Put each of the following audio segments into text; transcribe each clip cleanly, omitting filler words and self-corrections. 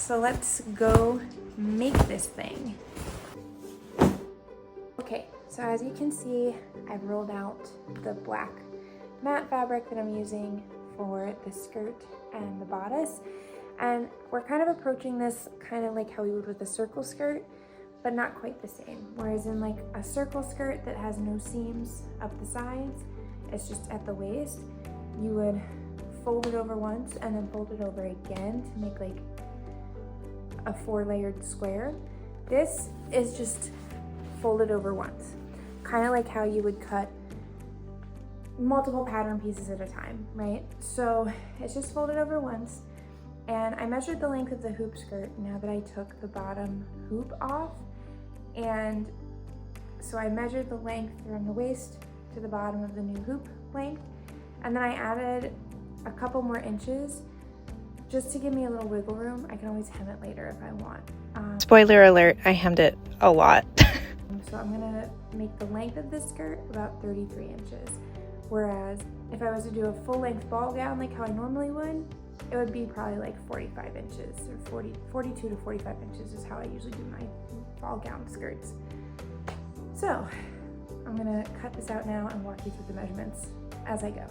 so let's go make this thing. Okay, so as you can see, I've rolled out the black matte fabric that I'm using for the skirt and the bodice. And we're kind of approaching this kind of like how we would with a circle skirt, but not quite the same. Whereas in like a circle skirt that has no seams up the sides, it's just at the waist, you would fold it over once and then fold it over again to make like a 4-layered square. This is just folded over once, kind of like how you would cut multiple pattern pieces at a time, right? So it's just folded over once. And I measured the length of the hoop skirt now that I took the bottom hoop off. And so I measured the length from the waist to the bottom of the new hoop length. And then I added a couple more inches just to give me a little wiggle room. I can always hem it later if I want. Spoiler alert, I hemmed it a lot. So I'm gonna make the length of this skirt about 33 inches. Whereas if I was to do a full length ball gown like how I normally would, it would be probably like 45 inches or 42 to 45 inches is how I usually do my ball gown skirts. So I'm gonna cut this out now and walk you through the measurements as I go.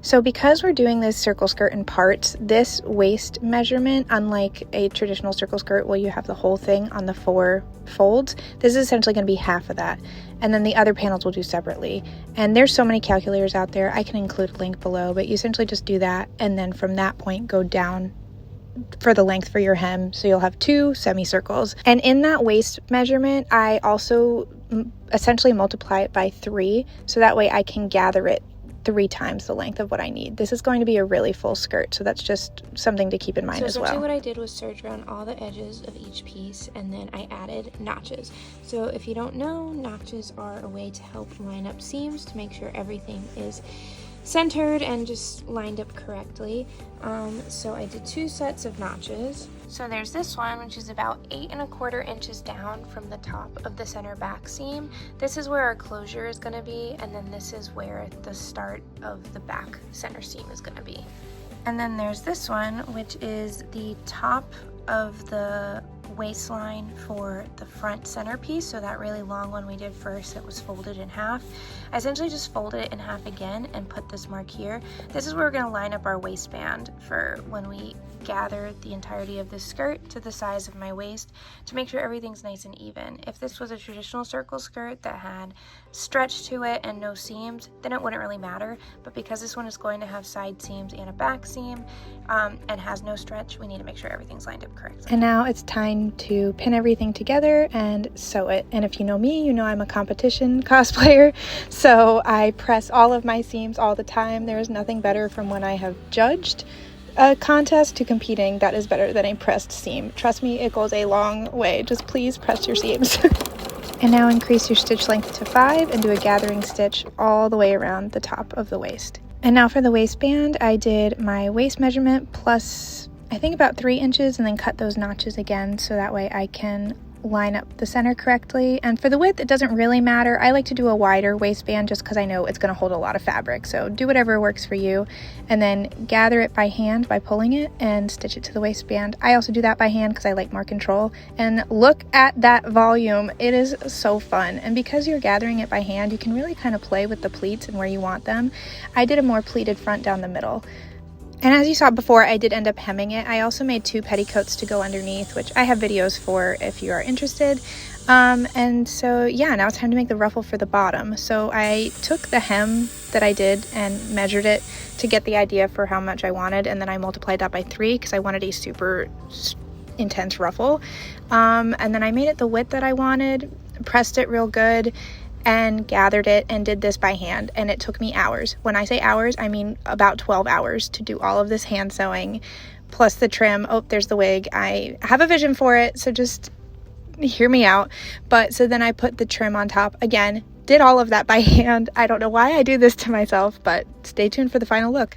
So because we're doing this circle skirt in parts, this waist measurement, unlike a traditional circle skirt where you have the whole thing on the 4 folds, this is essentially going to be half of that. And then the other panels we'll do separately. And there's so many calculators out there. I can include a link below, but you essentially just do that. And then from that point, go down for the length for your hem. So you'll have 2 semicircles. And in that waist measurement, I also essentially multiply it by 3. So that way I can gather it 3 times the length of what I need. This is going to be a really full skirt, so that's just something to keep in mind as well. So essentially what I did was serge around all the edges of each piece, and then I added notches. So if you don't know, notches are a way to help line up seams to make sure everything is centered and just lined up correctly. So I did 2 sets of notches. So there's this one, which is about 8 1/4 inches down from the top of the center back seam. This is where our closure is going to be, and then this is where the start of the back center seam is going to be. And then there's this one, which is the top of the waistline for the front centerpiece. So that really long one we did first that was folded in half. I essentially just folded it in half again and put this mark here. This is where we're going to line up our waistband for when we gather the entirety of this skirt to the size of my waist to make sure everything's nice and even. If this was a traditional circle skirt that had stretch to it and no seams, then it wouldn't really matter. But because this one is going to have side seams and a back seam and has no stretch, we need to make sure everything's lined up correctly. And now it's time to pin everything together and sew it. And if you know me, you know I'm a competition cosplayer, so I press all of my seams all the time. There is nothing better from when I have judged a contest to competing that is better than a pressed seam. Trust me, it goes a long way. Just please press your seams. And now increase your stitch length to 5 and do a gathering stitch all the way around the top of the waist. And now for the waistband, I did my waist measurement plus I think about 3 inches and then cut those notches again so that way I can line up the center correctly. And for the width, it doesn't really matter. I like to do a wider waistband just because I know it's going to hold a lot of fabric. So do whatever works for you, and then gather it by hand by pulling it and stitch it to the waistband. I also do that by hand because I like more control. And look at that volume. It is so fun. And because you're gathering it by hand, you can really kind of play with the pleats and where you want them. I did a more pleated front down the middle. And as you saw before, I did end up hemming it. I also made 2 petticoats to go underneath, which I have videos for if you are interested. And so yeah, now it's time to make the ruffle for the bottom. So I took the hem that I did and measured it to get the idea for how much I wanted, and then I multiplied that by 3 because I wanted a super intense ruffle. And then I made it the width that I wanted, pressed it real good, and gathered it and did this by hand, and it took me hours. When I say hours, I mean about 12 hours to do all of this hand sewing plus the trim. Oh, there's the wig. I have a vision for it, so just hear me out. But so then I put the trim on top again, did all of that by hand. I don't know why I do this to myself, but stay tuned for the final look.